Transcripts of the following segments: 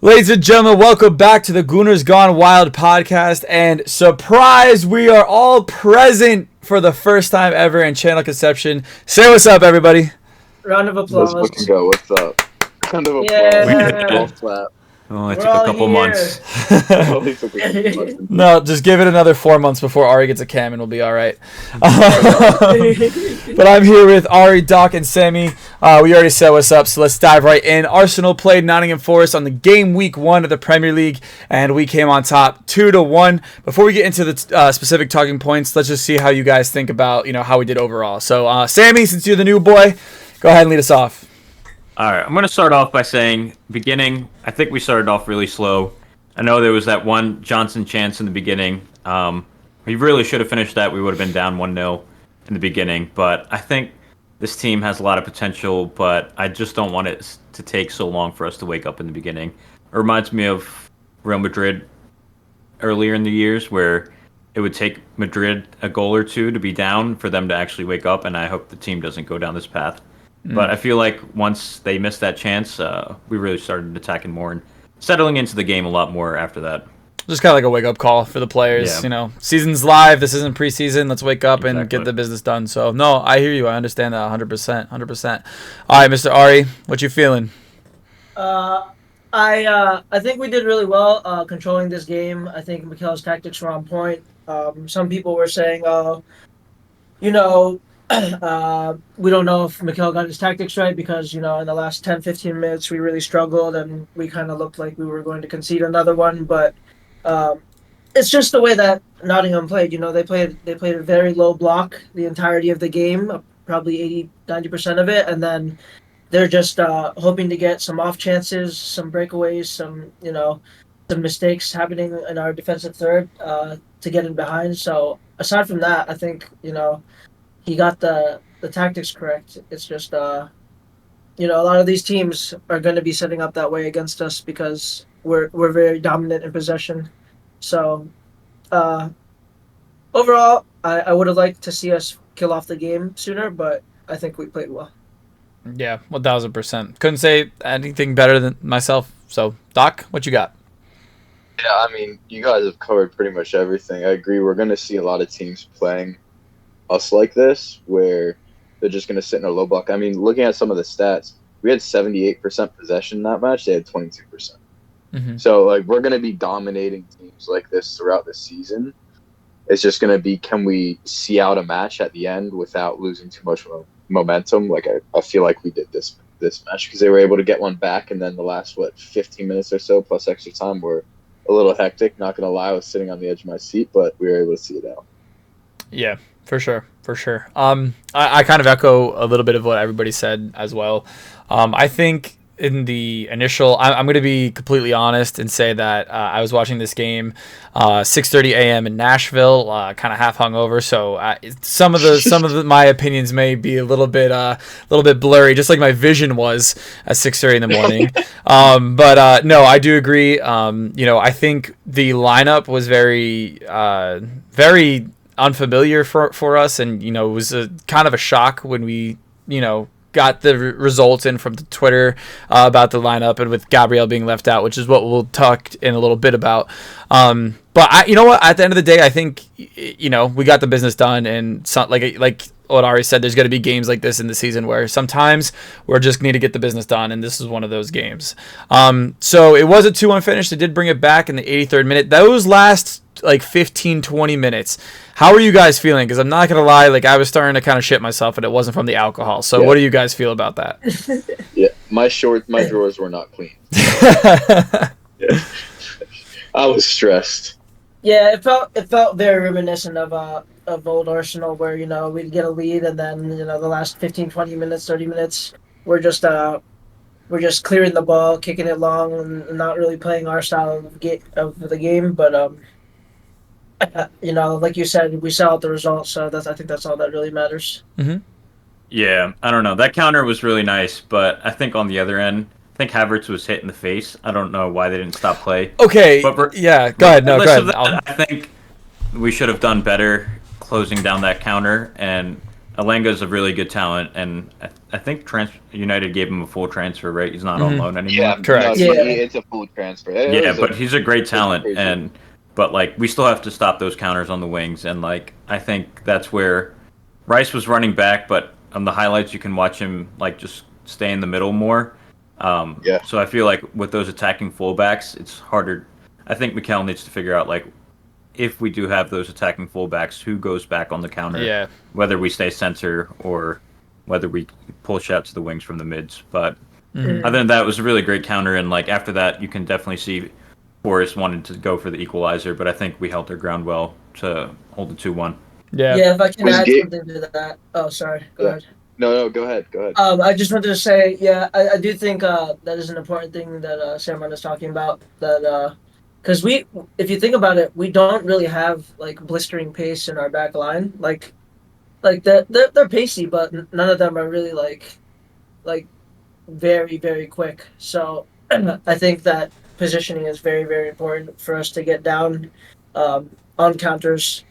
Ladies and gentlemen, welcome back to the Gooners Gone Wild podcast. And surprise, we are all present for the first time ever in channel conception. Say what's up, everybody. Round of applause. Let's fucking go. What's up? Round of applause. Yeah. Golf clap. Oh, it We're took all a couple here. months. Only took a couple months. No, just give it another 4 months before Ari gets a cam and we'll be all right. But I'm here with Ari, Doc, and Sammy. We already said what's up, so let's dive right in. Arsenal played Nottingham Forest on the game week 1 of the Premier League, and we came on top 2-1. Before we get into the specific talking points, let's just see how you guys think about how we did overall. So, Sammy, since you're the new boy, go ahead and lead us off. All right, I'm going to start off by saying, beginning, I think we started off really slow. I know there was that one Johnson chance in the beginning. We really should have finished that. We would have been down 1-0 in the beginning. But I think this team has a lot of potential, but I just don't want it to take so long for us to wake up in the beginning. It reminds me of Real Madrid earlier in the years where it would take Madrid a goal or two to be down for them to actually wake up, and I hope the team doesn't go down this path. But I feel like once they missed that chance, we really started attacking more and settling into the game a lot more after that. Just kind of like a wake-up call for the players. Yeah. Season's live. This isn't preseason. Let's wake up and Exactly. get the business done. So, no, I hear you. I understand that 100%. 100%. All right, Mr. Ari, what you feeling? I think we did really well controlling this game. I think Mikel's tactics were on point. Some people were saying, we don't know if Mikel got his tactics right because, in the last 10, 15 minutes we really struggled and we kind of looked like we were going to concede another one. But it's just the way that Nottingham played. They played a very low block the entirety of the game, probably 80-90% of it, and then they're just hoping to get some off chances, some breakaways, some mistakes happening in our defensive third to get in behind. So aside from that, I think he got the tactics correct. It's just a lot of these teams are going to be setting up that way against us because we're very dominant in possession. So overall, I would have liked to see us kill off the game sooner, but I think we played well. Yeah, 1,000%. Couldn't say anything better than myself. So, Doc, what you got? Yeah, I mean, you guys have covered pretty much everything. I agree. We're going to see a lot of teams playing us like this, where they're just going to sit in a low block. I mean, looking at some of the stats, we had 78% possession in that match. They had 22%. Mm-hmm. So, we're going to be dominating teams like this throughout the season. It's just going to be, can we see out a match at the end without losing too much momentum? I feel like we did this match because they were able to get one back, and then the last 15 minutes or so plus extra time were a little hectic. Not going to lie, I was sitting on the edge of my seat, but we were able to see it out. Yeah, for sure. I kind of echo a little bit of what everybody said as well. I think in the initial, I'm going to be completely honest and say that I was watching this game 6:30 a.m. in Nashville, kind of half hungover. So some of my opinions may be a little bit blurry, just like my vision was at 6:30 in the morning. But no, I do agree. I think the lineup was very unfamiliar for us, and it was kind of a shock when we got the results in from the Twitter about the lineup and with Gabriel being left out, which is what we'll talk in a little bit about. But you know what? At the end of the day, I think we got the business done, and like what Ari said, there's going to be games like this in the season where sometimes we're just need to get the business done, and this is one of those games. So it was a 2-1 finish. They did bring it back in the 83rd minute. Those last 15-20 minutes, how are you guys feeling? Because I'm not gonna lie, I was starting to kind of shit myself, and it wasn't from the alcohol. So What do you guys feel about that? Yeah, my drawers were not clean. Yeah. I was stressed. Yeah, it felt very reminiscent of old Arsenal where we'd get a lead and then the last 15, 20 minutes, 30 minutes we're just clearing the ball, kicking it long, and not really playing our style of the game. But like you said, we saw the results, so I think that's all that really matters. Mm-hmm. Yeah, I don't know. That counter was really nice, but I think on the other end, I think Havertz was hit in the face. I don't know why they didn't stop play. Okay, But yeah, go ahead. No, go ahead. I think we should have done better closing down that counter and Alanga's a really good talent, and I think United gave him a full transfer, right? He's not on loan anymore. Yeah, Correct. No, Yeah. it's a full transfer. Yeah, but he's a great was talent, crazy. but like we still have to stop those counters on the wings, and like I think that's where Rice was running back, but on the highlights you can watch him like just stay in the middle more. Yeah. So I feel like with those attacking fullbacks, it's harder. I think Mikel needs to figure out like if we do have those attacking fullbacks, who goes back on the counter, Yeah. whether we stay center or whether we push out to the wings from the mids. But Mhm. other than that, it was a really great counter, and like after that, you can definitely see Forrest wanted to go for the equalizer, but I think we held our ground well to hold the 2-1. Yeah. Yeah, if I can Was add Gabe- something to that. Oh, sorry. Go Yeah. ahead. No, go ahead. Go ahead. I just wanted to say, yeah, I do think that is an important thing that Samron is talking about. That because if you think about it, we don't really have like blistering pace in our back line. Like they're pacey, but none of them are really like very very quick. So I think that positioning is very very important for us to get down on counters,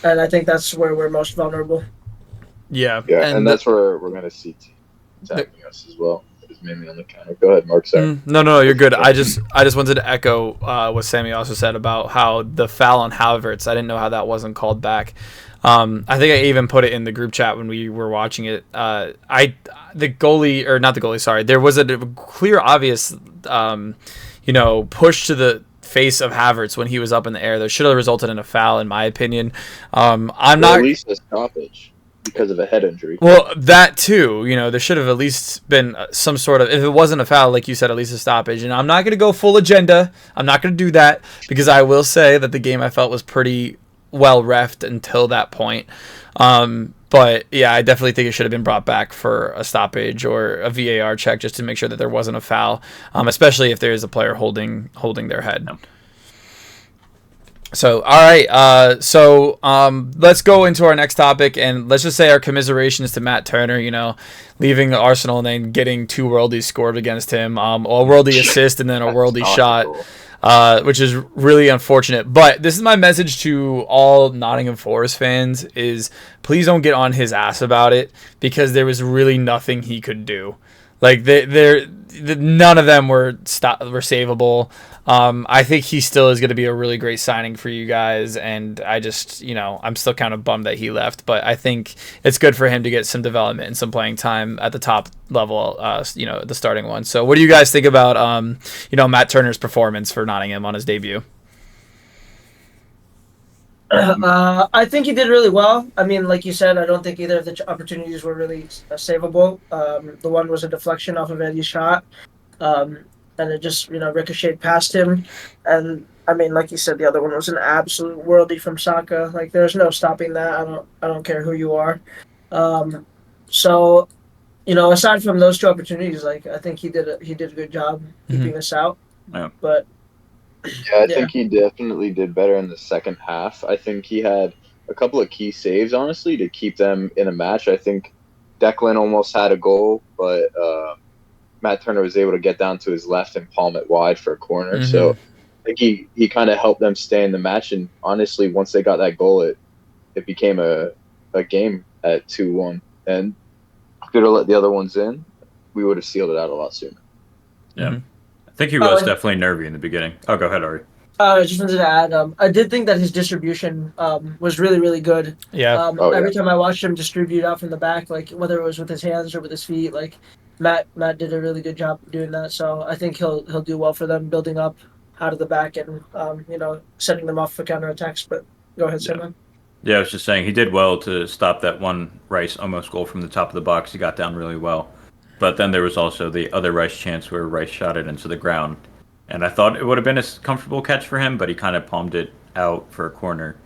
and I think that's where we're most vulnerable. Yeah. Yeah, and that's where we're going to see teams attacking us as well. It's mainly on the counter. Go ahead, Mark. Sorry. No, you're good. I just wanted to echo what Sammy also said about how the foul on Havertz. I didn't know how that wasn't called back. I think I even put it in the group chat when we were watching it. The goalie, or not the goalie, sorry. There was a clear, obvious, push to the face of Havertz when he was up in the air. That should have resulted in a foul, in my opinion. At least a stoppage because of a head injury. Well, that too, there should have at least been some sort of, if it wasn't a foul, like you said, at least a stoppage. And I'm not going to go full agenda. I'm not going to do that because I will say that the game I felt was pretty well reffed until that point. But yeah, I definitely think it should have been brought back for a stoppage or a VAR check just to make sure that there wasn't a foul, especially if there is a player holding their head. No. So, all right. Let's go into our next topic, and let's just say our commiserations to Matt Turner, leaving Arsenal and then getting 2 worldies scored against him, a worldie assist and then a worldie shot, which is really unfortunate. But this is my message to all Nottingham Forest fans is please don't get on his ass about it because there was really nothing he could do. Like none of them were savable. I think he still is going to be a really great signing for you guys, and I just, I'm still kind of bummed that he left, but I think it's good for him to get some development and some playing time at the top level, the starting one. So what do you guys think about, Matt Turner's performance for Nottingham on his debut? I think he did really well. I mean, like you said, I don't think either of the opportunities were really savable. The one was a deflection off of Eddie's shot, and it just ricocheted past him. And I mean, like you said, the other one was an absolute worldie from Saka. Like, there's no stopping that. I don't care who you are. So, aside from those 2 opportunities, like I think he did a good job keeping us out. Yeah. But yeah, I think he definitely did better in the second half. I think he had a couple of key saves, honestly, to keep them in a match. I think Declan almost had a goal, but Matt Turner was able to get down to his left and palm it wide for a corner. Mm-hmm. So I think he kind of helped them stay in the match. And honestly, once they got that goal, it became a game at 2-1. And if we could have let the other ones in, we would have sealed it out a lot sooner. Yeah. Mm-hmm. I think he was definitely nervy in the beginning. Oh, go ahead, Ari. I just wanted to add, I did think that his distribution was really, really good. Yeah. Every time I watched him distribute out from the back, like whether it was with his hands or with his feet, like Matt did a really good job doing that. So I think he'll do well for them, building up out of the back and setting them off for counterattacks. But go ahead, Simon. Yeah, I was just saying he did well to stop that one Rice almost goal from the top of the box. He got down really well. But then there was also the other Rice chance where Rice shot it into the ground. And I thought it would have been a comfortable catch for him, but he kind of palmed it out for a corner.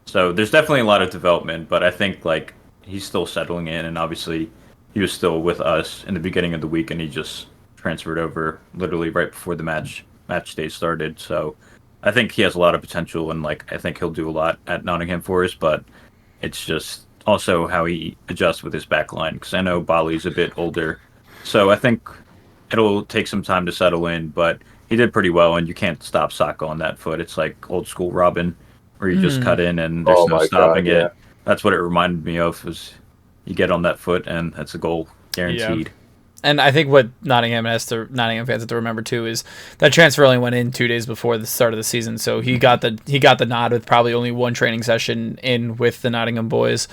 So there's definitely a lot of development, but I think like he's still settling in, and obviously he was still with us in the beginning of the week, and he just transferred over literally right before the match day started. So I think he has a lot of potential, and like I think he'll do a lot at Nottingham Forest, but it's just also how he adjusts with his back line, because I know Bali's a bit older. So I think it'll take some time to settle in, but he did pretty well, and you can't stop Saka on that foot. It's like old school Robin, where you just cut in and there's no stopping it. That's what it reminded me of. Was you get on that foot, and that's a goal guaranteed. Yeah. And I think what Nottingham fans have to remember too is that transfer only went in 2 days before the start of the season, so he got the nod with probably only one training session in with the Nottingham boys,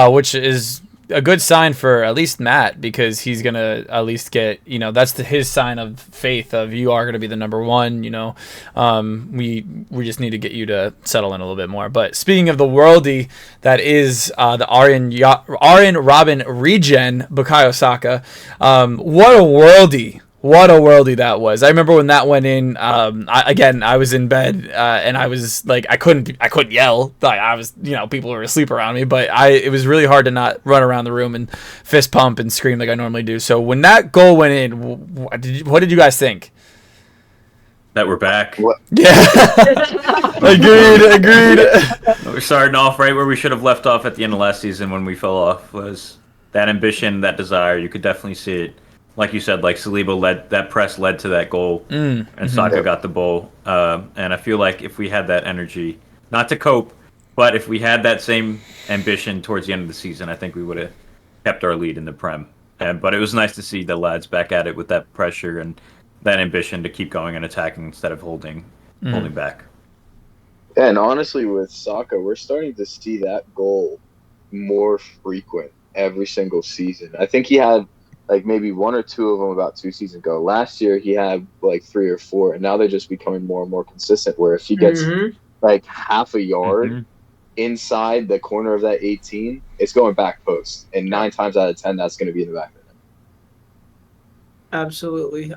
which is a good sign for at least Matt, because he's gonna at least get, that's his sign of faith of you are gonna be the number one. We just need to get you to settle in a little bit more. But speaking of the worldie that is the Arjen Robin regen Bukayo Saka, what a worldie. What a worldie that was! I remember when that went in. I was in bed and I was like, I couldn't yell. Like I was, people were asleep around me, but it was really hard to not run around the room and fist pump and scream like I normally do. So when that goal went in, what did you guys think? That we're back. What? Yeah, agreed. We're starting off right where we should have left off at the end of last season when we fell off. Was that ambition, that desire? You could definitely see it. Like you said, like Saliba that press led to that goal, and Saka got the ball. And I feel like if we had that energy, not to cope, but if we had that same ambition towards the end of the season, I think we would have kept our lead in the Prem. But it was nice to see the lads back at it with that pressure and that ambition to keep going and attacking instead of holding back. And honestly, with Saka, we're starting to see that goal more frequent every single season. I think he had like maybe 1 or 2 of them about 2 seasons ago. Last year he had like 3 or 4, and now they're just becoming more and more consistent. Where if he gets like half a yard inside the corner of that 18, it's going back post, and 9 times out of 10 that's going to be in the back of the net. Absolutely.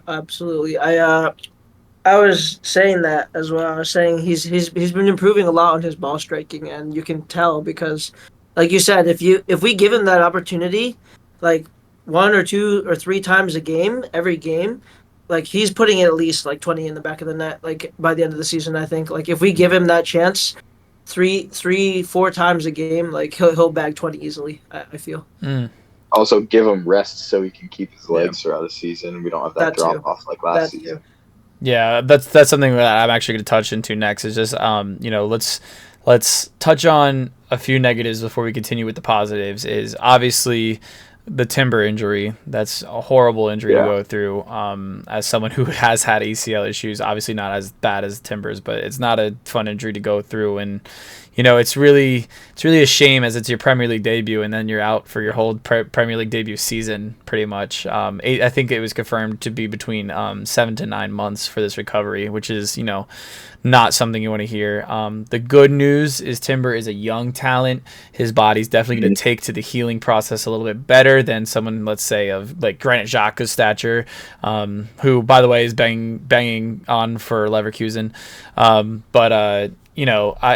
I was saying that as well. I was saying he's been improving a lot on his ball striking, and you can tell because, like you said, if we give him that opportunity, like 1 or 2 or 3 times a game, every game, like he's putting at least like 20 in the back of the net. Like by the end of the season, I think like if we give him that chance, 4 times a game, like he'll bag 20 easily. I feel. Also, give him rest so he can keep his legs throughout the season. We don't have that drop off like last season. Yeah, that's something that I'm actually going to touch into next. Is just let's touch on a few negatives before we continue with the positives. Is obviously the Timber injury. That's a horrible injury to go through. As someone who has had ACL issues, obviously not as bad as Timber's, but it's not a fun injury to go through. And it's really a shame, as it's your Premier League debut, and then you're out for your whole Premier League debut season, pretty much. I think it was confirmed to be between 7 to 9 months for this recovery, which is not something you want to hear. The good news is Timber is a young talent. His body's definitely going to take to the healing process a little bit better than someone, let's say, of like Granit Xhaka's stature, who, by the way, is banging on for Leverkusen.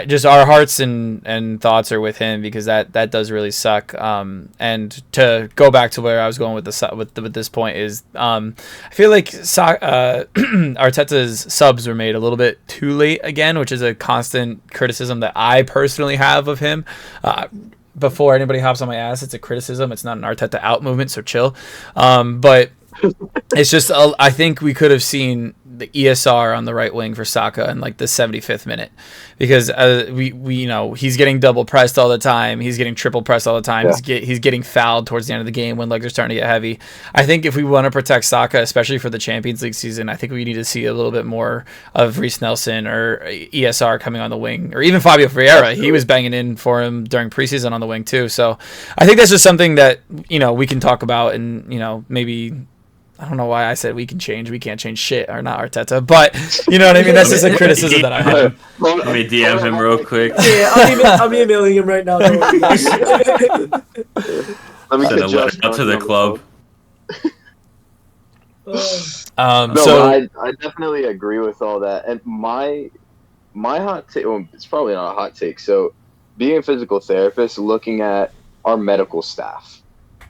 Just our hearts and thoughts are with him, because that does really suck. And to go back to where I was going with this point is, I feel like Arteta's subs were made a little bit too late again, which is a constant criticism that I personally have of him. Before anybody hops on my ass, it's a criticism. It's not an Arteta out movement, so chill. But it's just I think we could have seen the ESR on the right wing for Saka in like the 75th minute, because he's getting double pressed all the time, he's getting triple pressed all the time, he's getting fouled towards the end of the game when legs are starting to get heavy. I think if we want to protect Saka, especially for the Champions League season, I think we need to see a little bit more of Reece Nelson or ESR coming on the wing, or even Fabio Vieira. He was banging in for him during preseason on the wing too. So I think that's just something that we can talk about, and maybe. I don't know why I said we can change. We can't change shit, or not Arteta, but you know what I mean? That's just a criticism that I have. Let me DM him real quick. Yeah, I'm emailing him right now. Let me send a letter out to the club. I definitely agree with all that. And my hot take, well, it's probably not a hot take. So being a physical therapist, looking at our medical staff,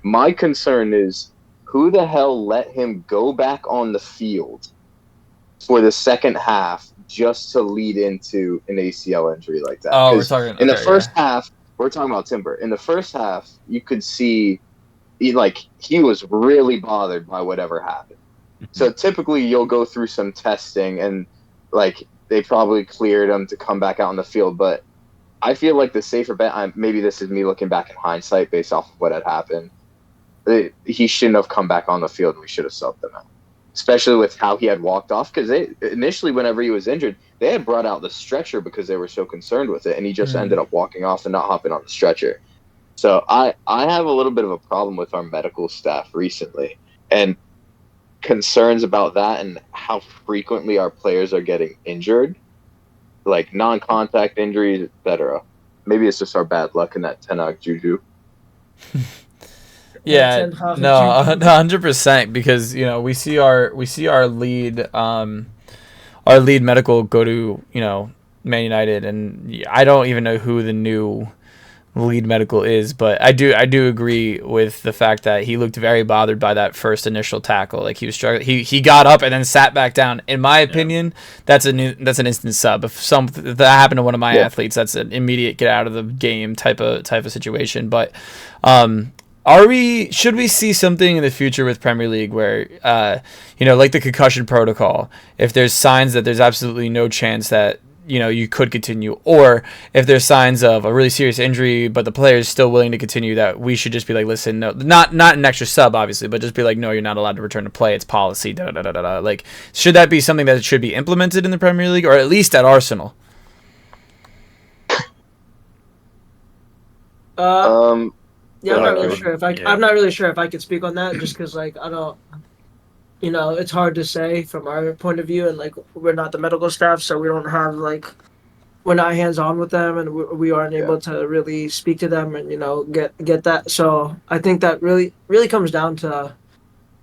my concern is, who the hell let him go back on the field for the second half just to lead into an ACL injury like that? Oh, we're talking in the first half. We're talking about Timber. In the first half, you could see he was really bothered by whatever happened. So typically, you'll go through some testing, and like they probably cleared him to come back out on the field. But I feel like the safer bet. Maybe this is me looking back in hindsight based off of what had happened. He shouldn't have come back on the field. And we should have subbed him out, especially with how he had walked off. Because initially, whenever he was injured, they had brought out the stretcher because they were so concerned with it, and he just ended up walking off and not hopping on the stretcher. So I have a little bit of a problem with our medical staff recently, and concerns about that and how frequently our players are getting injured, like non-contact injuries, etc. Maybe it's just our bad luck in that Tenag Juju. Yeah, no, 100%, because we see our lead medical go to Man United, and I don't even know who the new lead medical is, but I do agree with the fact that he looked very bothered by that first initial tackle. Like he was struggling. He got up and then sat back down. In my opinion, that's an instant sub. If that happened to one of my athletes, that's an immediate get out of the game type of situation. But should we see something in the future with Premier League where like the concussion protocol, if there's signs that there's absolutely no chance that you could continue, or if there's signs of a really serious injury but the player is still willing to continue, that we should just be like, listen, no, not an extra sub obviously, but just be like, no, you're not allowed to return to play, it's policy, like, should that be something that should be implemented in the Premier League, or at least at Arsenal? I'm not really sure if I'm not really sure if I could speak on that, just because like I don't, it's hard to say from our point of view, and like we're not the medical staff, so we don't have we're not hands on with them, and we aren't able to really speak to them and get that. So I think that really comes down to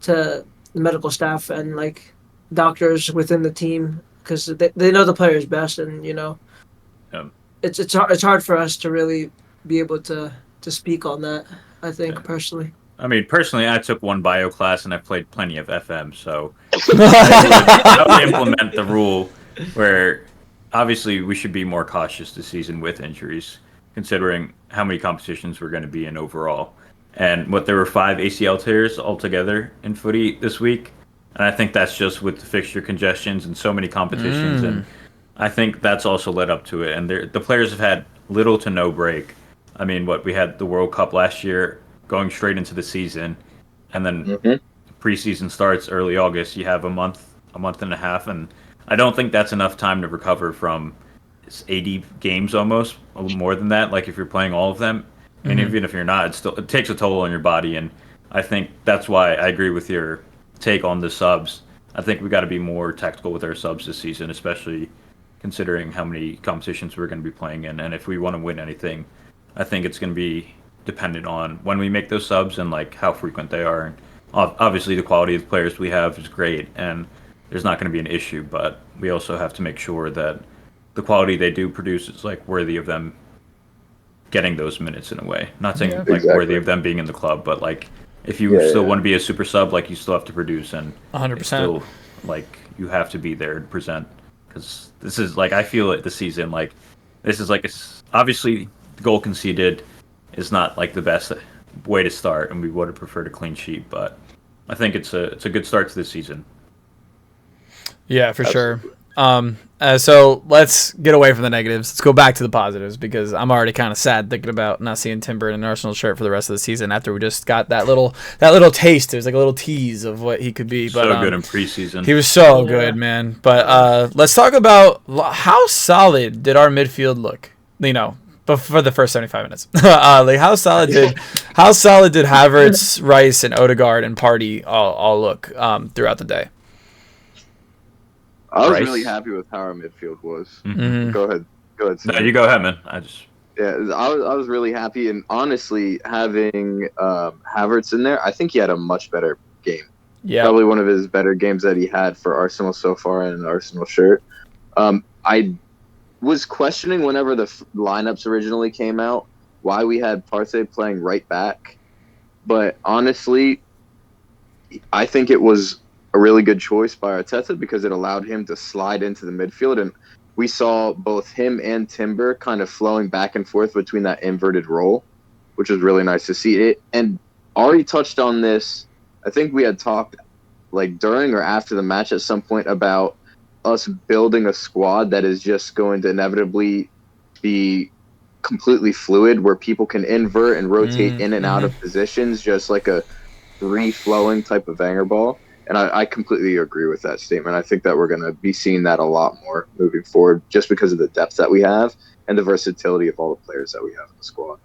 the medical staff and like doctors within the team, because they know the players best, and it's hard for us to really be able to speak on that, I think, personally. I mean, personally, I took one bio class and I played plenty of FM, so I would implement the rule where obviously we should be more cautious this season with injuries, considering how many competitions we're going to be in overall. And there were 5 ACL tears altogether in footy this week, and I think that's just with the fixture congestions and so many competitions, and I think that's also led up to it. And the players have had little to no break. I mean, we had the World Cup last year, going straight into the season, and then preseason starts early August. You have a month and a half, and I don't think that's enough time to recover from 80 games, almost a little more than that. Like if you're playing all of them, and even if you're not, it takes a toll on your body. And I think that's why I agree with your take on the subs. I think we got to be more tactical with our subs this season, especially considering how many competitions we're going to be playing in. And if we want to win anything, I think it's going to be dependent on when we make those subs and like how frequent they are. And obviously the quality of the players we have is great, and there's not going to be an issue, but we also have to make sure that the quality they do produce is like worthy of them getting those minutes in a way. Not saying worthy of them being in the club, but like if you still want to be a super sub, like you still have to produce, and 100%. Still, like you have to be there to present, because this is like, I feel like the season, like this is like, obviously the goal conceded is not like the best way to start, and we would have preferred a clean sheet, but I think it's a good start to this season. Yeah, for sure. So let's get away from the negatives. Let's go back to the positives, because I'm already kind of sad thinking about not seeing Timber in an Arsenal shirt for the rest of the season after we just got that little taste. It was like a little tease of what he could be. But so good in preseason. He was so good, man. But let's talk about how solid did our midfield look. But for the first 75 minutes, like how solid did Havertz, Rice, and Odegaard and Partey all look throughout the day? I was really happy with how our midfield was. Mm-hmm. Go ahead. No, you go ahead, man. I was really happy, and honestly, having Havertz in there, I think he had a much better game. Yeah, probably one of his better games that he had for Arsenal so far in an Arsenal shirt. I was questioning whenever the lineups originally came out why we had Partey playing right back, but honestly, I think it was a really good choice by Arteta, because it allowed him to slide into the midfield, and we saw both him and Timber kind of flowing back and forth between that inverted role, which was really nice to see it. And Ari touched on this. I think we had talked like during or after the match at some point about us building a squad that is just going to inevitably be completely fluid, where people can invert and rotate in and out of positions, just like a free-flowing type of banger ball. And I completely agree with that statement. I think that we're going to be seeing that a lot more moving forward, just because of the depth that we have and the versatility of all the players that we have in the squad.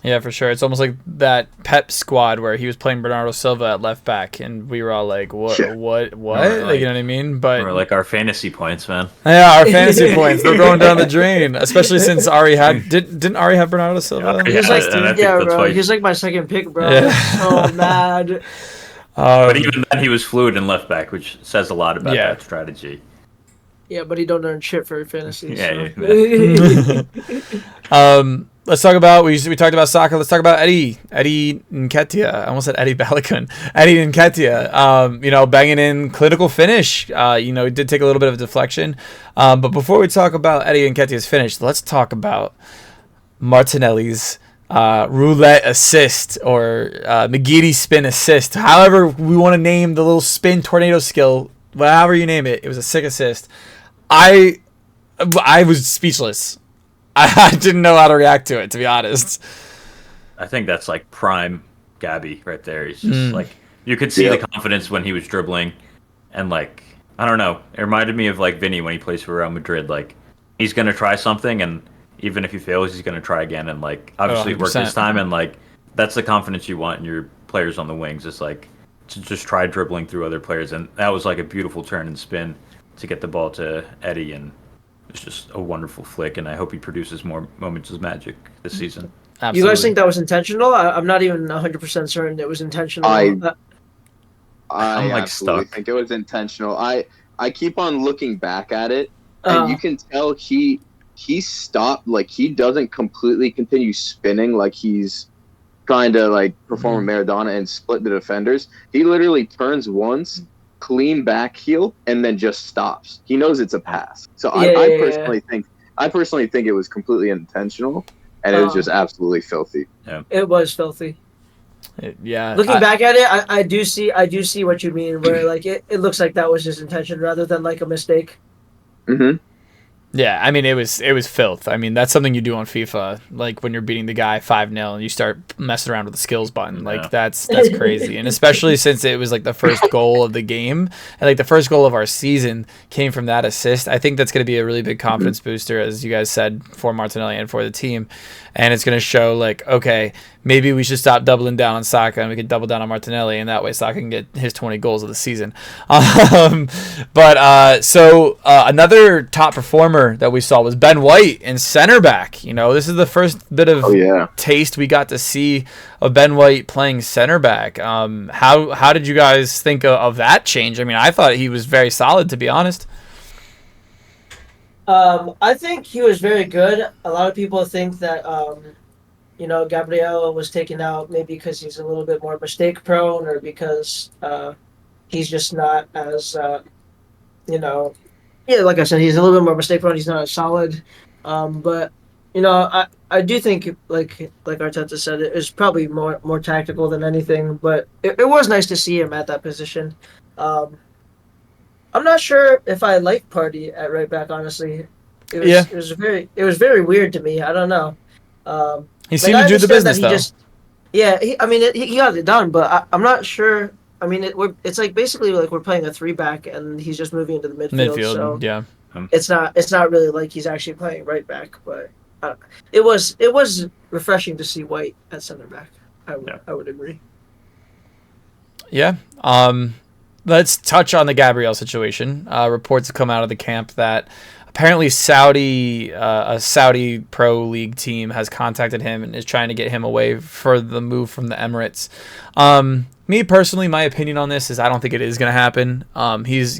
Yeah, for sure. It's almost like that Pep squad where he was playing Bernardo Silva at left back, and we were all like, "What? Yeah. What? Like, Like, you know what I mean?" But Or like our fantasy points, man. yeah, our fantasy points, they're going down the drain. Especially since Ari didn't Ari have Bernardo Silva? Yeah, He's like, and I think yeah, that's bro. why- He's like my second pick, bro. Yeah. I'm so mad. But even then, he was fluid in left back, which says a lot about Yeah. that strategy. Yeah, but he don't earn shit for fantasy. Yeah, So. Let's talk about we talked about soccer. Let's talk about Eddie Nketiah. I almost said Eddie Balakun. Eddie Nketiah. Banging in clinical finish. He did take a little bit of a deflection. But before we talk about Eddie Nketiah's finish, let's talk about Martinelli's roulette assist or McGeady spin assist. However we want to name the little spin tornado skill, however you name it. It was a sick assist. I was speechless. I didn't know how to react to it, to be honest. I think that's like prime Gabby right there. He's just like, you could see the confidence when he was dribbling, and like, I don't know, it reminded me of like Vinny when he plays for Real Madrid. Like, he's gonna try something, and even if he fails, he's gonna try again, and like, obviously it worked this time, and like, that's the confidence you want in your players on the wings. It's like to just try dribbling through other players, and that was like a beautiful turn and spin to get the ball to Eddie, and it's just a wonderful flick, and I hope he produces more moments of magic this season. Absolutely. You guys think that was intentional? I'm not even 100% certain it was intentional. I like absolutely stuck. think it was intentional. I keep on looking back at it, and you can tell he stopped. Like, he doesn't completely continue spinning like he's trying to like perform a Maradona and split the defenders. He literally turns once, clean back heel, and then just stops. He knows it's a pass. So I personally think it was completely intentional, and it was just absolutely filthy. It was filthy. Looking back at it, I do see what you mean, where like it looks like that was his intention rather than like a mistake. Mm-hmm. Yeah, I mean, it was filth. I mean, that's something you do on FIFA, like when you're beating the guy 5-0 and you start messing around with the skills button. Like, that's crazy. And especially since it was like the first goal of the game and like the first goal of our season came from that assist. I think that's going to be a really big confidence booster, as you guys said, for Martinelli and for the team. And it's going to show like, okay, maybe we should stop doubling down on Saka and we could double down on Martinelli, and that way Saka can get his 20 goals of the season. So another top performer that we saw was Ben White in center back. This is the first bit of taste we got to see of Ben White playing center back. How did you guys think of that change? I mean, I thought he was very solid, to be honest. I think he was very good. A lot of people think that Gabriel was taken out maybe because he's a little bit more mistake prone, or because he's just not as like I said, he's a little bit more mistake prone. He's not as solid. But I do think like Arteta said, it was probably more tactical than anything. But it was nice to see him at that position. I'm not sure if I like Partey at right back, honestly. It was very weird to me. I don't know. He seemed to do the business, though. He got it done, but I'm not sure. I mean, it's like basically like we're playing a 3-back, and he's just moving into the midfield. So yeah. It's not really like he's actually playing right back, but it was refreshing to see White at center back. I would agree. Yeah. Let's touch on the Gabriel situation. Reports have come out of the camp that apparently a Saudi Pro League team has contacted him and is trying to get him away for the move from the Emirates. Me personally, my opinion on this is I don't think it is going to happen.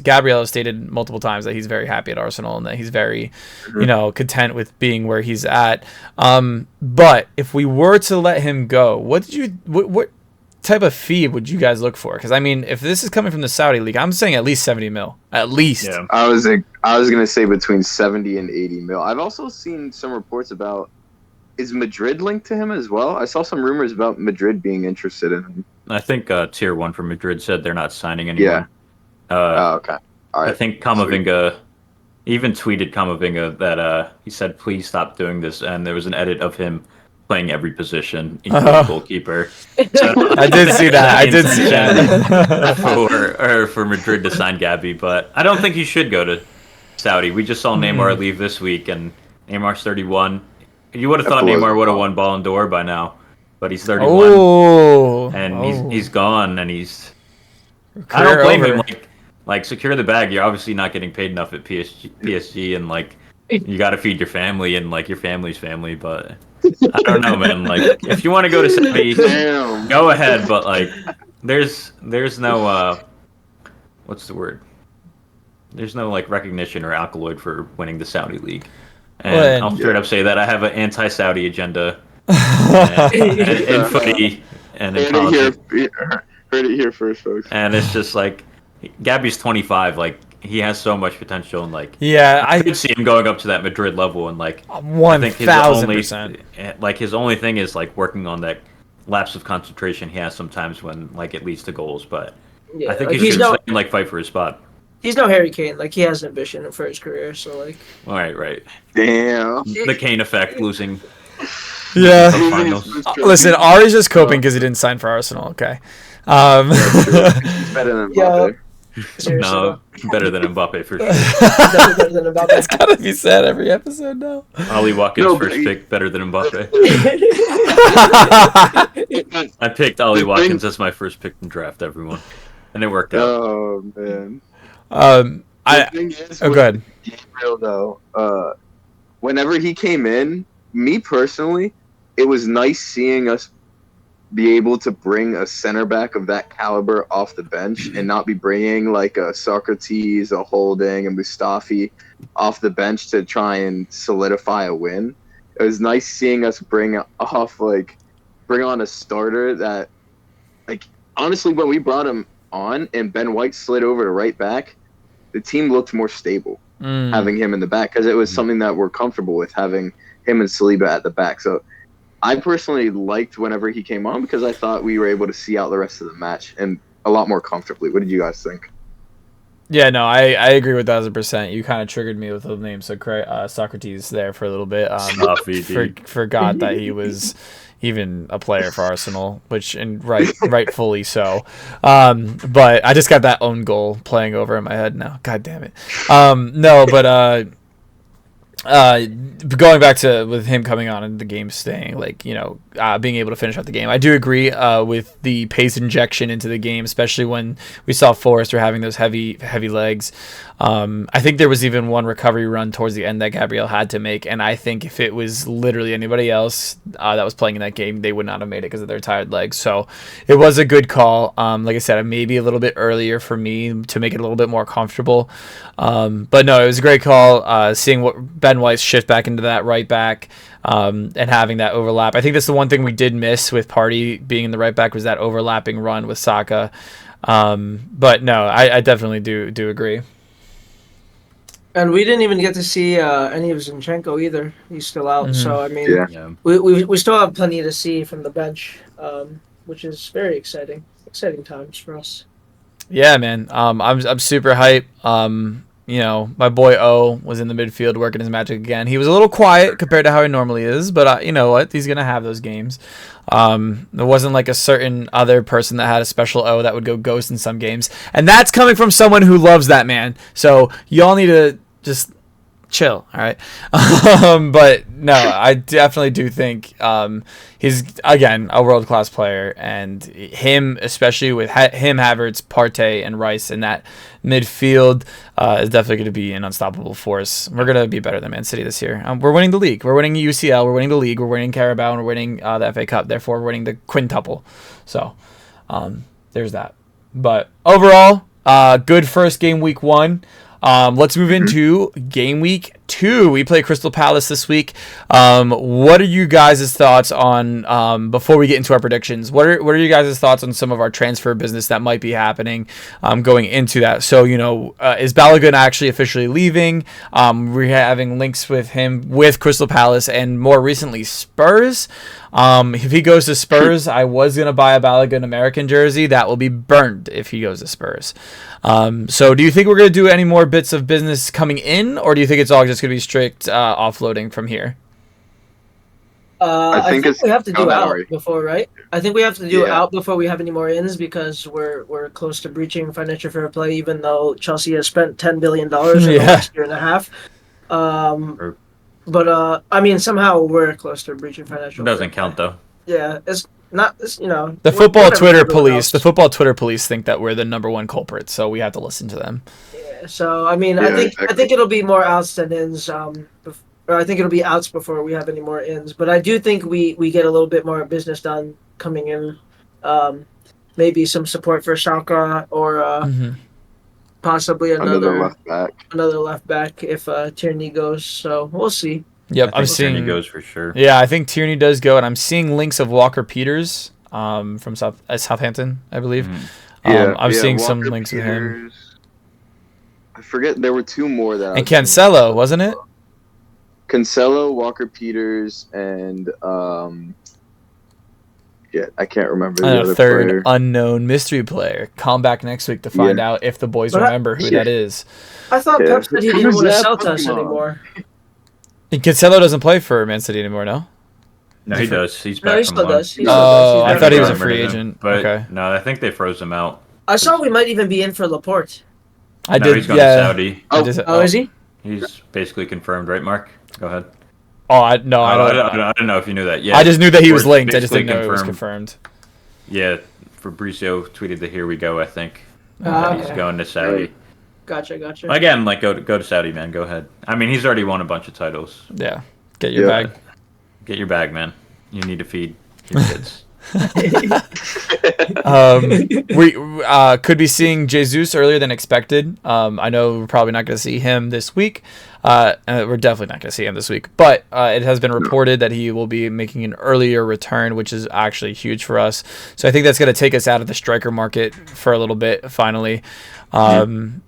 Gabriel has stated multiple times that he's very happy at Arsenal and that he's very, content with being where he's at. But if we were to let him go, what type of fee would you guys look for? Because I mean, if this is coming from the Saudi league, I'm saying at least 70 mil, at least. Yeah. I was gonna say between 70 and 80 mil. I've also seen some reports about, is Madrid linked to him as well? I saw some rumors about Madrid being interested in him. I think Tier 1 from Madrid said they're not signing anyone. Yeah. Okay. All right. I think Camavinga He even tweeted Kamavinga that he said, "Please stop doing this," and there was an edit of him playing every position, including goalkeeper. So I did see that. I did see that for Madrid to sign Gabby, but I don't think he should go to Saudi. We just saw Neymar leave this week, and Neymar's 31. You would have thought Neymar would have won Ballon d'Or by now, but he's 31, and he's gone, and he's. I don't blame him. Like secure the bag. You're obviously not getting paid enough at PSG, and like you got to feed your family and like your family's family, but. I don't know, man. Like, if you want to go to Saudi, go ahead. But like, there's no what's the word? There's no like recognition or accolade for winning the Saudi league. And I'll straight up say that I have an anti-Saudi agenda in footy and in politics. Heard it here first, folks. And it's just like, Gabby's 25. Like, he has so much potential, and like, I could see him going up to that Madrid level, and like 1,000%. Like, his only thing is like working on that lapse of concentration he has sometimes when like it leads to goals. But I think he should like fight for his spot. He's no Harry Kane. Like, he has ambition for his career. So like, right. Damn. The Kane effect, losing. Yeah. Listen, Ari's just coping because he didn't sign for Arsenal. Okay. He's better than Mbappe. No, better than Mbappe for sure. That's gotta be said every episode now. Ollie Watkins' first pick better than Mbappe. I picked Ollie Watkins as my first pick in draft, everyone, and it worked out. Oh man. Go ahead. Gabriel though, whenever he came in, me personally, it was nice seeing us be able to bring a center back of that caliber off the bench and not be bringing like a Socrates, a Holding, a Mustafi off the bench to try and solidify a win. It was nice seeing us bring on a starter that, like, honestly, when we brought him on and Ben White slid over to right back, the team looked more stable having him in the back, because it was something that we're comfortable with, having him and Saliba at the back. So I personally liked whenever he came on, because I thought we were able to see out the rest of the match and a lot more comfortably. What did you guys think? Yeah, no, I agree with 1,000%. You kind of triggered me with the name Socrates there for a little bit. Forgot that he was even a player for Arsenal, rightfully so. But I just got that own goal playing over in my head now. God damn it. Going back to with him coming on and the game staying, being able to finish out the game, I do agree with the pace injection into the game, especially when we saw Forrester having those heavy legs. I think there was even one recovery run towards the end that Gabriel had to make, and I think if it was literally anybody else that was playing in that game, they would not have made it because of their tired legs. So it was a good call. Like I said, maybe a little bit earlier for me to make it a little bit more comfortable. But no, it was a great call. Seeing what Ben White's shift back into that right back and having that overlap. I think that's the one thing we did miss with Partey being in the right back, was that overlapping run with Saka. But no, I definitely do agree. And we didn't even get to see any of Zinchenko either. He's still out. Mm-hmm. So, I mean, we still have plenty to see from the bench, which is very exciting. Exciting times for us. Yeah, man. I'm super hype. My boy O was in the midfield working his magic again. He was a little quiet compared to how he normally is, but you know what? He's going to have those games. There wasn't like a certain other person that had a special O that would go ghost in some games. And that's coming from someone who loves that man. So y'all need to just chill, all right? But no, I definitely do think he's, again, a world-class player, and him, especially with him, Havertz, Partey, and Rice in that midfield, is definitely going to be an unstoppable force. We're going to be better than Man City this year. We're winning the league. We're winning UCL. We're winning the league. We're winning Carabao, and we're winning the FA Cup. Therefore, we're winning the quintuple. So there's that. But overall, good first game, week 1. Let's move into game week 2, we play Crystal Palace this week. What are you guys' thoughts on, before we get into our predictions, what are you guys' thoughts on some of our transfer business that might be happening going into that? So, is Balogun actually officially leaving? We're having links with him with Crystal Palace and more recently Spurs. If he goes to Spurs, I was going to buy a Balogun American jersey. That will be burned if he goes to Spurs. So do you think we're going to do any more bits of business coming in, or do you think it's all just going to be strict offloading from here? I think we have to do out already. before, right? I think we have to do out before we have any more ins, because we're close to breaching financial fair play, even though Chelsea has spent $10 billion in the last year and a half. But I mean, somehow we're close to breaching financial. It doesn't count though. Yeah, it's not. It's, the football Twitter police. The football Twitter police think that we're the number one culprit, so we have to listen to them. Yeah. So I mean, I think it'll be more outs than ins. Or I think it'll be outs before we have any more ins. But I do think we get a little bit more business done coming in. Maybe some support for Schalke or possibly another left back if Tierney goes. So we'll see. Yep, I'm seeing Tierney goes for sure. Yeah, I think Tierney does go, and I'm seeing links of Walker Peters from Southampton, I believe. I'm seeing some links of him. I forget, there were 2 more that. And Cancelo, wasn't it? Cancelo, Walker Peters, and I can't remember the other third player. Unknown mystery player. Come back next week to find out if the boys remember who that is. I thought Pep said he didn't want to sell to us anymore. And Cancelo doesn't play for Man City anymore, no? No, he does. He's back. No, he still does. I thought he was a free agent. But okay. No, I think they froze him out. I saw we might even be in for Laporte. He's going to Saudi. Is he? He's basically confirmed, right, Mark? Go ahead. I don't know if you knew that. Yeah, I just knew that he was linked. I just didn't know it was confirmed. Yeah, Fabrizio tweeted the "Here we go." I think he's going to Saudi. Gotcha. Again, go to Saudi, man. Go ahead. I mean, he's already won a bunch of titles. Yeah, get your bag. Get your bag, man. You need to feed your kids. We could be seeing Jesus earlier than expected. I know we're probably not going to see him this week. We're definitely not going to see him this week. But it has been reported that he will be making an earlier return, which is actually huge for us. So I think that's going to take us out of the striker market for a little bit, finally. Again,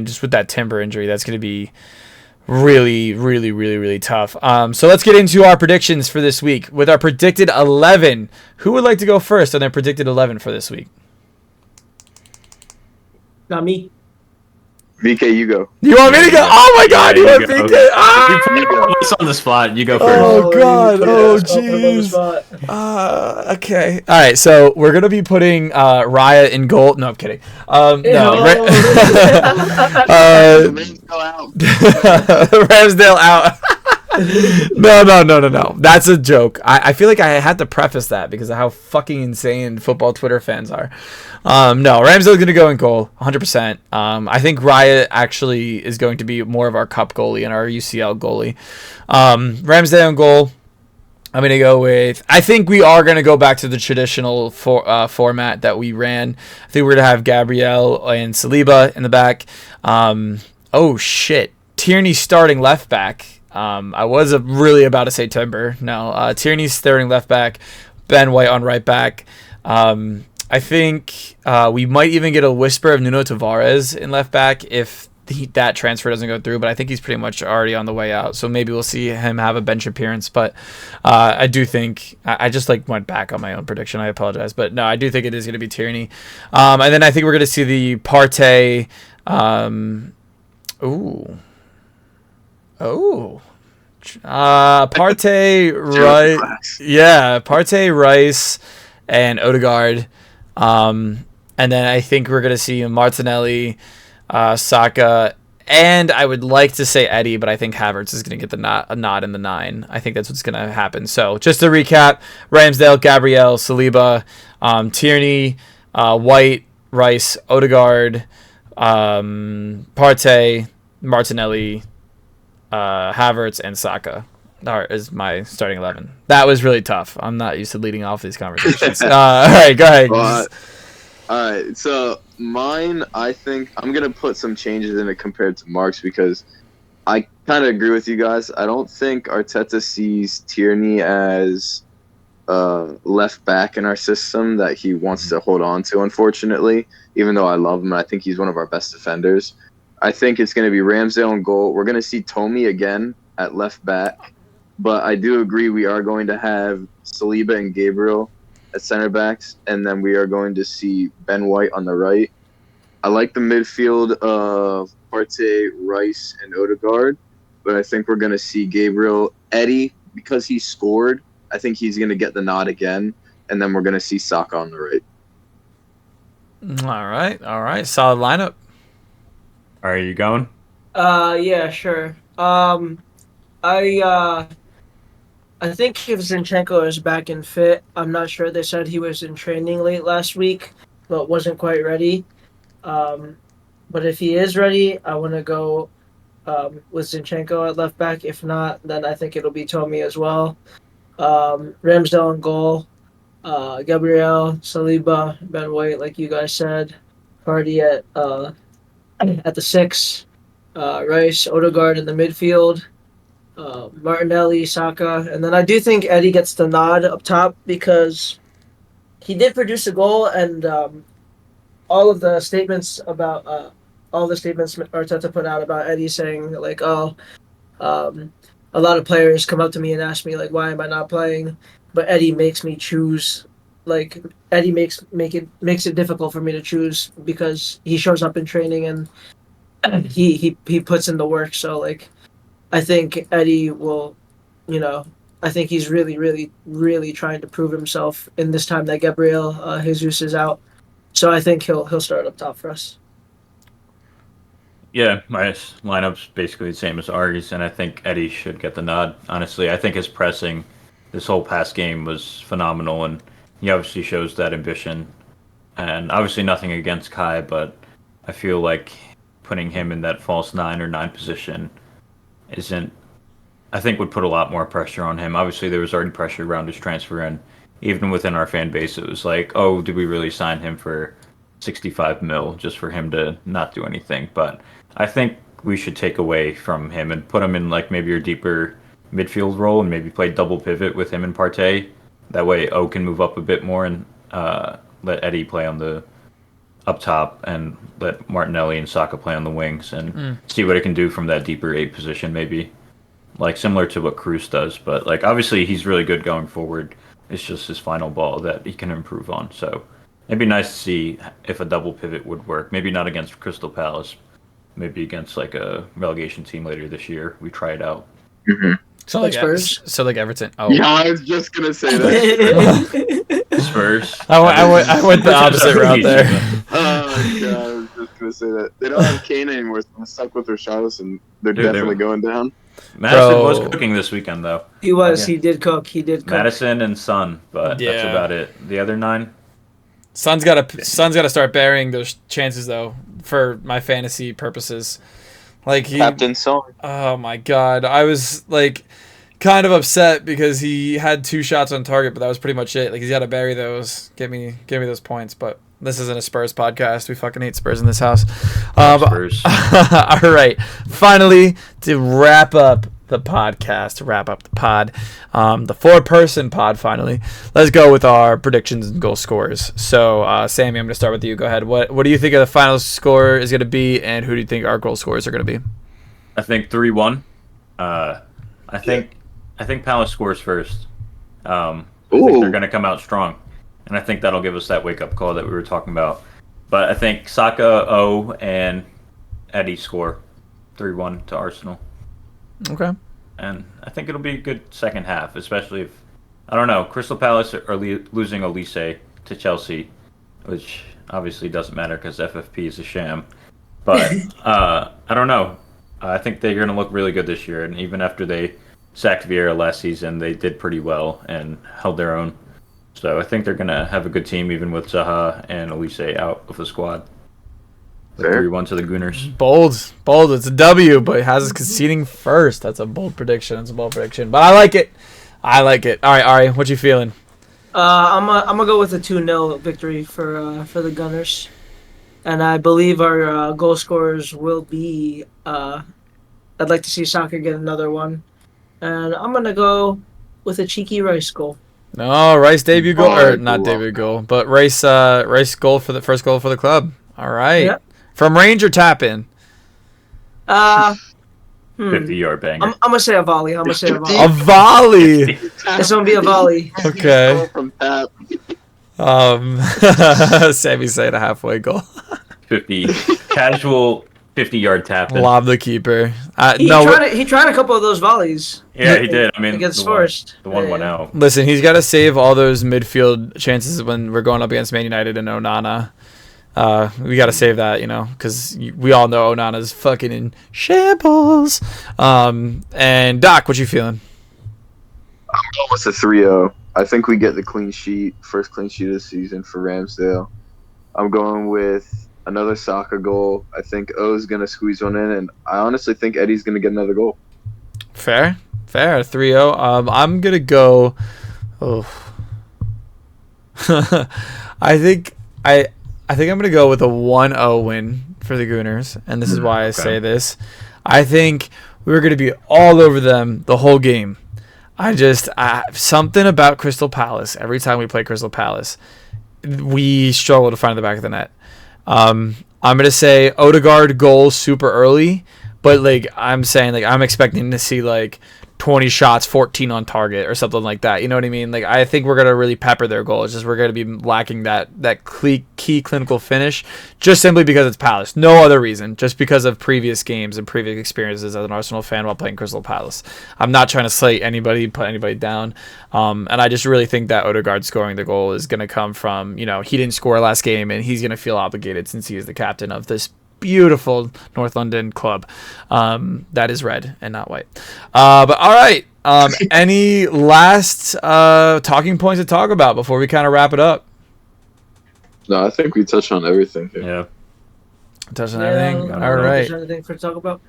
just with that Timber injury, that's going to be really, really, really, really tough. So let's get into our predictions for this week. With our predicted 11, who would like to go first on their predicted 11 for this week? Not me. VK, you go. You want me to go? Oh my God, you want VK? You put us on the spot. You go first. Oh God. Oh jeez. Okay. All right. So we're gonna be putting Raya in goal. No, I'm kidding. Ramsdale out. No. That's a joke. I feel like I had to preface that because of how fucking insane football Twitter fans are. No, Ramsdale's going to go in goal, 100%. I think Raya actually is going to be more of our cup goalie and our UCL goalie. Ramsdale in goal. I'm going to go with... I think we are going to go back to the traditional format that we ran. I think we're going to have Gabriel and Saliba in the back. Oh, shit. Tierney starting left back. I was really about to say Timber. No, Tierney's starting left back. Ben White on right back. I think we might even get a whisper of Nuno Tavares in left back if that transfer doesn't go through, but I think he's pretty much already on the way out, so maybe we'll see him have a bench appearance. But I do think I just went back on my own prediction. I apologize, but no, I do think it is going to be Tierney, and then I think we're going to see the Partey. Partey, right? Yeah, Partey, Rice, and Odegaard. And then I think we're gonna see Martinelli, Saka, and I would like to say Eddie, but I think Havertz is gonna get a nod in the 9. I think that's what's gonna happen. So just to recap: Ramsdale, Gabriel, Saliba, Tierney, White, Rice, Odegaard, Partey, Martinelli, Havertz, and Saka is my starting 11. That was really tough. I'm not used to leading off these conversations. All right, go ahead. All right, so mine, I think I'm going to put some changes in it compared to Mark's because I kind of agree with you guys. I don't think Arteta sees Tierney as left back in our system that he wants to hold on to, unfortunately, even though I love him. I think he's one of our best defenders. I think it's going to be Ramsdale in goal. We're going to see Tommy again at left back. But I do agree we are going to have Saliba and Gabriel at center backs. And then we are going to see Ben White on the right. I like the midfield of Partey, Rice, and Odegaard. But I think we're going to see Gabriel, Eddie, because he scored. I think he's going to get the nod again. And then we're going to see Saka on the right. All right. Solid lineup. Are you going? Yeah, sure. I think if Zinchenko is back and fit, I'm not sure. They said he was in training late last week, but wasn't quite ready. But if he is ready, I want to go with Zinchenko at left back. If not, then I think it'll be Tommy as well. Ramsdale in goal. Gabriel, Saliba, Ben White, like you guys said. Party at the 6. Rice, Odegaard in the midfield. Martinelli, Saka, and then I do think Eddie gets the nod up top because he did produce a goal, and all the statements Arteta put out about Eddie saying like, a lot of players come up to me and ask me like, why am I not playing? But Eddie makes me choose. Like Eddie makes it difficult for me to choose because he shows up in training and he puts in the work. So like, I think Eddie will, I think he's really, really, really trying to prove himself in this time that Gabriel Jesus is out. So I think he'll start up top for us. Yeah, my lineup's basically the same as Ari's, and I think Eddie should get the nod. Honestly, I think his pressing this whole past game was phenomenal, and he obviously shows that ambition. And obviously nothing against Kai, but I feel like putting him in that false 9 or 9 position I think would put a lot more pressure on him. Obviously, there was already pressure around his transfer, and even within our fan base, it was like, oh, did we really sign him for 65 mil just for him to not do anything? But I think we should take away from him and put him in like maybe your deeper midfield role and maybe play double pivot with him and Partey. That way, O can move up a bit more and let Eddie play on the up top and let Martinelli and Saka play on the wings and see what it can do from that deeper 8 position, maybe. Like similar to what Cruz does, but like obviously he's really good going forward. It's just his final ball that he can improve on. So it'd be nice to see if a double pivot would work. Maybe not against Crystal Palace, maybe against like a relegation team later this year. We try it out. Mm-hmm. So like Everton. Oh yeah, I was just gonna say that. Spurs. I went the opposite route there. Oh god, I was just gonna say that. They don't have Kane anymore, so I'm stuck with Richarlison. They're definitely going down. Madison was cooking this weekend though. He was. Yeah. He did cook. Madison and Son, but that's about it. The other 9. Son's got to start burying those chances though for my fantasy purposes. Like Captain Son. Oh my god, I was like kind of upset because he had 2 shots on target, but that was pretty much it. Like he's got to bury those, give me those points. But this isn't a Spurs podcast. We fucking hate Spurs in this house. Spurs. All right, finally to wrap up the podcast, the 4-person pod. Finally, let's go with our predictions and goal scores. So, Sammy, I'm going to start with you. Go ahead. What do you think the final score is going to be, and who do you think our goal scorers are going to be? I think 3-1. I think Palace scores first. I think they're going to come out strong, and I think that'll give us that wake-up call that we were talking about. But I think Saka, O, and Eddie score 3-1 to Arsenal. Okay. And I think it'll be a good second half, especially if, I don't know, Crystal Palace are losing Olise to Chelsea, which obviously doesn't matter because FFP is a sham. But I don't know. I think they're going to look really good this year. And even after they sacked Vieira last season, they did pretty well and held their own. So I think they're going to have a good team even with Zaha and Olise out of the squad. 3-1 to the Gooners. Bold. It's a W, but has us conceding first. That's a bold prediction. But I like it. All right, Ari, what you feeling? I'm gonna go with a 2-0 victory for the Gunners, and I believe our goal scorers will be I'd like to see Soccer get another one. And I'm going to go with a cheeky Rice goal. No, Rice debut goal, or not Cool. debut goal, but Rice goal for the first goal for the club. All right. Yeah. From range or tap in? 50-yard banger. I'm going to say a volley. I'm going to say a volley. A volley. It's going to be a volley. Okay. From Pep. Sammy saying a halfway goal. 50 casual 50-yard tap. Lob the keeper. He tried a couple of those volleys. Yeah, he did. I mean, Against Forest. The one Yeah. went out. Listen, he's got to save all those midfield chances when we're going up against Man United and Onana. We got to save that, because we all know Onana's fucking in shambles. And Doc, what you feeling? I'm going with a 3-0. I think we get the clean sheet, first clean sheet of the season for Ramsdale. I'm going with another soccer goal. I think O's going to squeeze one in, and I honestly think Eddie's going to get another goal. Fair. 3-0. I'm going to go... Oh. I think I'm going to go with a 1-0 win for the Gooners, and this is why I say this. I think we're going to be all over them the whole game. Something about Crystal Palace, every time we play Crystal Palace, we struggle to find the back of the net. I'm going to say Odegaard goal super early, but I'm saying I'm expecting to see 20 shots, 14 on target or something like that. You know what I mean? I think we're going to really pepper their goal. It's just we're going to be lacking that key clinical finish just simply because it's Palace. No other reason. Just because of previous games and previous experiences as an Arsenal fan while playing Crystal Palace. I'm not trying to slate anybody, put anybody down. And I just really think that Odegaard scoring the goal is going to come from, he didn't score last game and he's going to feel obligated since he is the captain of this beautiful North London club that is red and not white. But all right, any last talking points to talk about before we kind of wrap it up? No, I think we touched on everything here. Yeah. Touching everything. All right. Anything for to talk about?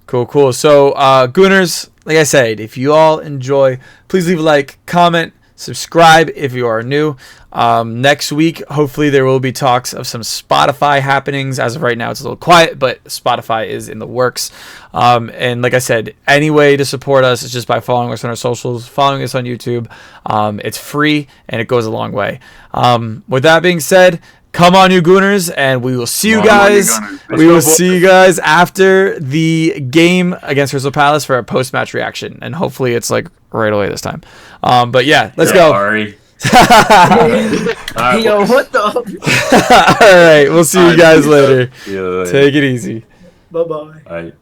Cool. So, Gooners, like I said, if you all enjoy, please leave a like, comment, subscribe if you are new. Next week, hopefully there will be talks of some Spotify happenings. As of right now, it's a little quiet, but Spotify is in the works. And like I said, any way to support us is just by following us on our socials, following us on YouTube. It's free and it goes a long way. With that being said, come on, you Gooners, and we will see you guys. We will see you guys after the game against Crystal Palace for a post-match reaction, and hopefully it's right away this time. But yeah, let's go. Sorry. Yo, what the? All right, we'll see you guys later. Yeah. Take it easy. Bye-bye. All right.